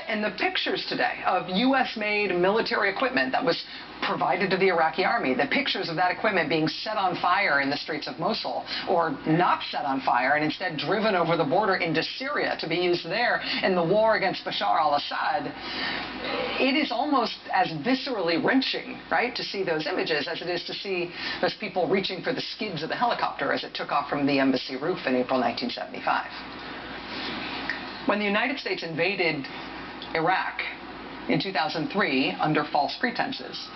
And the pictures today of U.S.-made military equipment that was provided to the Iraqi army, the pictures of that equipment being set on fire in the streets of Mosul, or not set on fire and instead driven over the border into Syria to be used there in the war against Bashar al-Assad, it is almost as viscerally wrenching, right, to see those images as it is to see those people reaching for the skids of the helicopter as it took off from the embassy roof in April 1975. When the United States invaded Iraq in 2003 under false pretenses,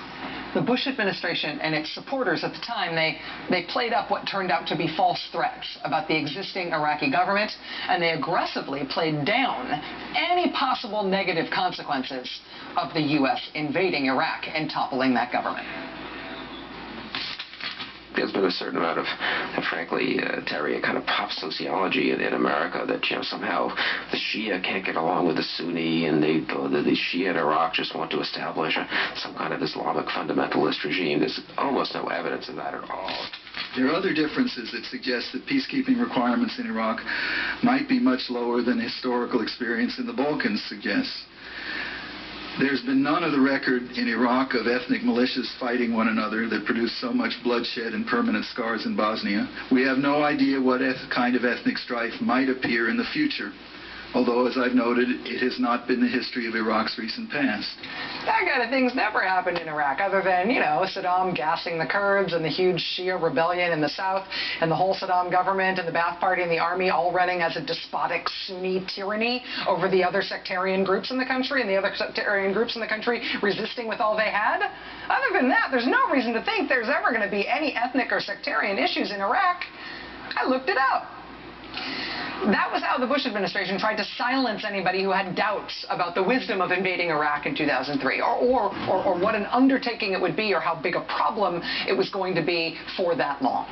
the Bush administration and its supporters at the time, they played up what turned out to be false threats about the existing Iraqi government, and they aggressively played down any possible negative consequences of the U.S. invading Iraq and toppling that government. There's been a certain amount of, frankly, Terry, a kind of pop sociology in America that, somehow the Shia can't get along with the Sunni, and the Shia in Iraq just want to establish some kind of Islamic fundamentalist regime. There's almost no evidence of that at all. There are other differences that suggest that peacekeeping requirements in Iraq might be much lower than historical experience in the Balkans suggests. There's been none of the record in Iraq of ethnic militias fighting one another that produced so much bloodshed and permanent scars in Bosnia. We have no idea what kind of ethnic strife might appear in the future, although, as I've noted, it has not been the history of Iraq's recent past. That kind of thing's never happened in Iraq, other than, Saddam gassing the Kurds and the huge Shia rebellion in the south, and the whole Saddam government and the Ba'ath Party and the army all running as a despotic Sunni tyranny over the other sectarian groups in the country, and the other sectarian groups in the country resisting with all they had. Other than that, there's no reason to think there's ever going to be any ethnic or sectarian issues in Iraq. I looked it up. That was how the Bush administration tried to silence anybody who had doubts about the wisdom of invading Iraq in 2003, or what an undertaking it would be, or how big a problem it was going to be for that long.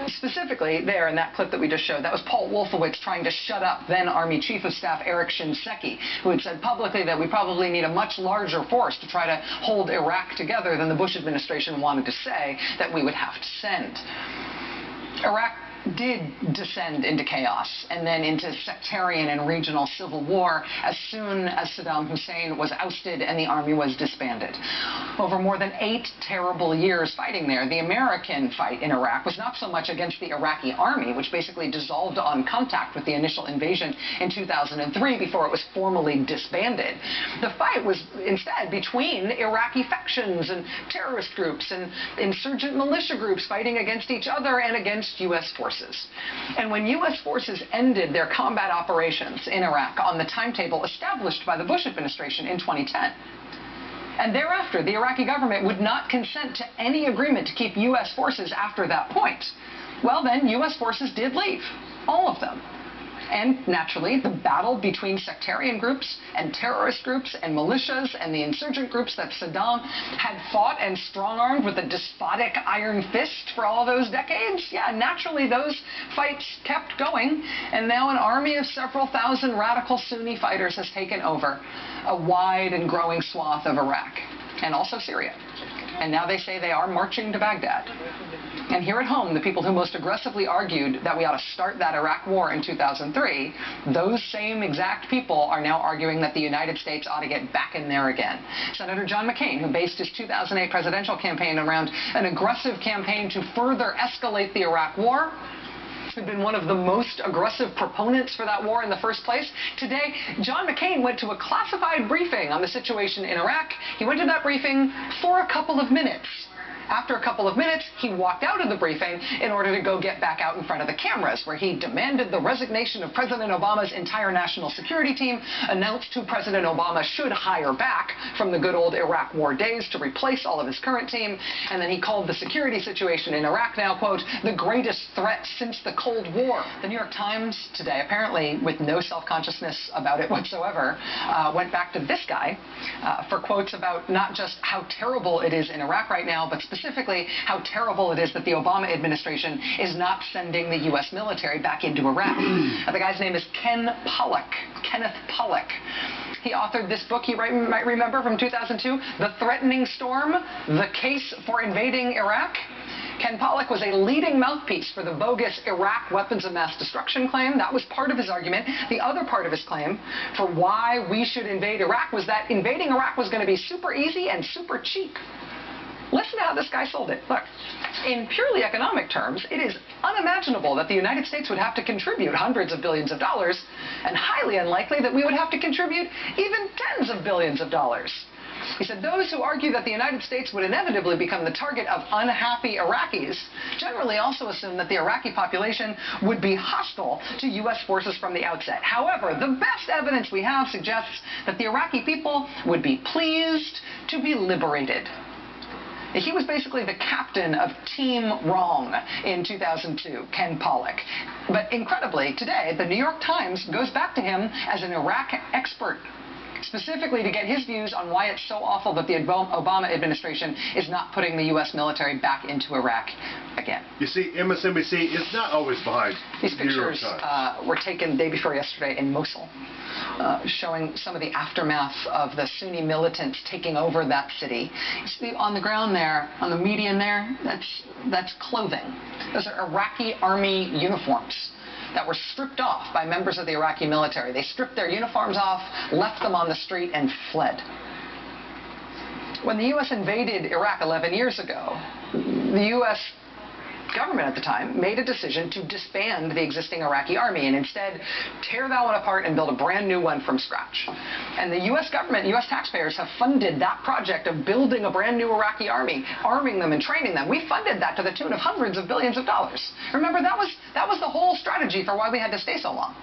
Specifically, there in that clip that we just showed, that was Paul Wolfowitz trying to shut up then Army Chief of Staff Eric Shinseki, who had said publicly that we probably need a much larger force to try to hold Iraq together than the Bush administration wanted to say that we would have to send. Iraq did descend into chaos and then into sectarian and regional civil war as soon as Saddam Hussein was ousted and the army was disbanded. Over more than 8 terrible years fighting there, the American fight in Iraq was not so much against the Iraqi army, which basically dissolved on contact with the initial invasion in 2003 before it was formally disbanded. The fight was instead between Iraqi factions and terrorist groups and insurgent militia groups fighting against each other and against U.S. forces. And when U.S. forces ended their combat operations in Iraq on the timetable established by the Bush administration in 2010, and thereafter the Iraqi government would not consent to any agreement to keep U.S. forces after that point, well then U.S. forces did leave, all of them. And naturally, the battle between sectarian groups and terrorist groups and militias and the insurgent groups that Saddam had fought and strong-armed with a despotic iron fist for all those decades, yeah, naturally those fights kept going, and now an army of several thousand radical Sunni fighters has taken over a wide and growing swath of Iraq, and also Syria. And now they say they are marching to Baghdad. And here at home, the people who most aggressively argued that we ought to start that Iraq war in 2003, those same exact people are now arguing that the United States ought to get back in there again. Senator John McCain, who based his 2008 presidential campaign around an aggressive campaign to further escalate the Iraq war, who'd been one of the most aggressive proponents for that war in the first place. Today, John McCain went to a classified briefing on the situation in Iraq. He went to that briefing for a couple of minutes. After a couple of minutes, he walked out of the briefing in order to go get back out in front of the cameras, where he demanded the resignation of President Obama's entire national security team, announced who President Obama should hire back from the good old Iraq war days to replace all of his current team, and then he called the security situation in Iraq now, quote, the greatest threat since the Cold War. The New York Times today, apparently with no self-consciousness about it whatsoever, went back to this guy for quotes about not just how terrible it is in Iraq right now, but specifically how terrible it is that the Obama administration is not sending the U.S. military back into Iraq. The guy's name is Kenneth Pollock. He authored this book you might remember from 2002, The Threatening Storm, The Case for Invading Iraq. Ken Pollock was a leading mouthpiece for the bogus Iraq weapons of mass destruction claim. That was part of his argument. The other part of his claim for why we should invade Iraq was that invading Iraq was going to be super easy and super cheap. Listen to how this guy sold it. Look, in purely economic terms, it is unimaginable that the United States would have to contribute hundreds of billions of dollars, and highly unlikely that we would have to contribute even tens of billions of dollars. He said those who argue that the United States would inevitably become the target of unhappy Iraqis generally also assume that the Iraqi population would be hostile to U.S. forces from the outset. However, the best evidence we have suggests that the Iraqi people would be pleased to be liberated. He was basically the captain of Team Wrong in 2002, Ken Pollock. But incredibly, today, the New York Times goes back to him as an Iraq expert, specifically to get his views on why it's so awful that the Obama administration is not putting the U.S. military back into Iraq again. You see, MSNBC is not always behind These the New York pictures Times. were taken the day before yesterday in Mosul, showing some of the aftermath of the Sunni militants taking over that city. You see on the ground there, on the median there, that's clothing. Those are Iraqi army uniforms that were stripped off by members of the Iraqi military. They stripped their uniforms off, left them on the street, and fled. When the U.S. invaded Iraq 11 years ago, the U.S. government at the time made a decision to disband the existing Iraqi army and instead tear that one apart and build a brand new one from scratch. And the U.S. government, U.S. taxpayers have funded that project of building a brand new Iraqi army, arming them and training them. We funded that to the tune of hundreds of billions of dollars. Remember, that was the whole strategy for why we had to stay so long.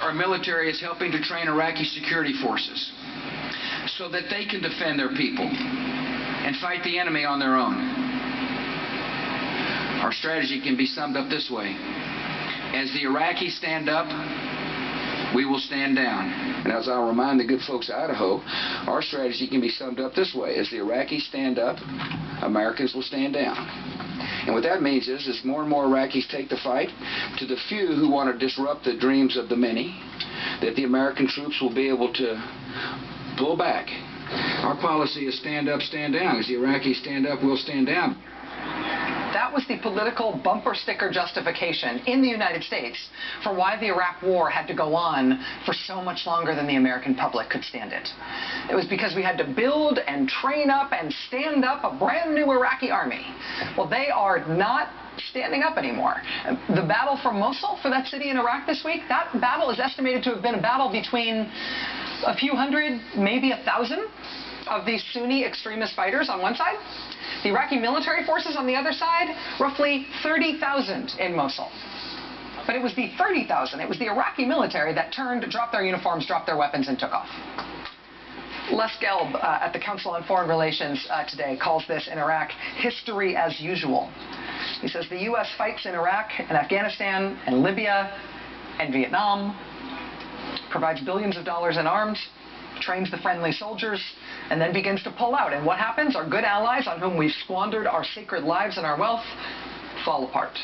Our military is helping to train Iraqi security forces so that they can defend their people and fight the enemy on their own. Our strategy can be summed up this way. As the Iraqis stand up, we will stand down. And as I'll remind the good folks of Idaho, our strategy can be summed up this way. As the Iraqis stand up, Americans will stand down. And what that means is, as more and more Iraqis take the fight, to the few who want to disrupt the dreams of the many, that the American troops will be able to blow back. Our policy is stand up, stand down. As the Iraqis stand up, we'll stand down. That was the political bumper sticker justification in the United States for why the Iraq War had to go on for so much longer than the American public could stand it. It was because we had to build and train up and stand up a brand new Iraqi army. Well, they are not standing up anymore. The battle for Mosul, for that city in Iraq this week, that battle is estimated to have been a battle between a few hundred, maybe 1,000 of these Sunni extremist fighters on one side. The Iraqi military forces on the other side, roughly 30,000 in Mosul. But it was the 30,000, it was the Iraqi military that turned, dropped their uniforms, dropped their weapons, and took off. Les Gelb at the Council on Foreign Relations today calls this in Iraq history as usual. He says the U.S. fights in Iraq and Afghanistan and Libya and Vietnam, provides billions of dollars in arms, trains the friendly soldiers, and then begins to pull out. And what happens? Our good allies, on whom we've squandered our sacred lives and our wealth, fall apart.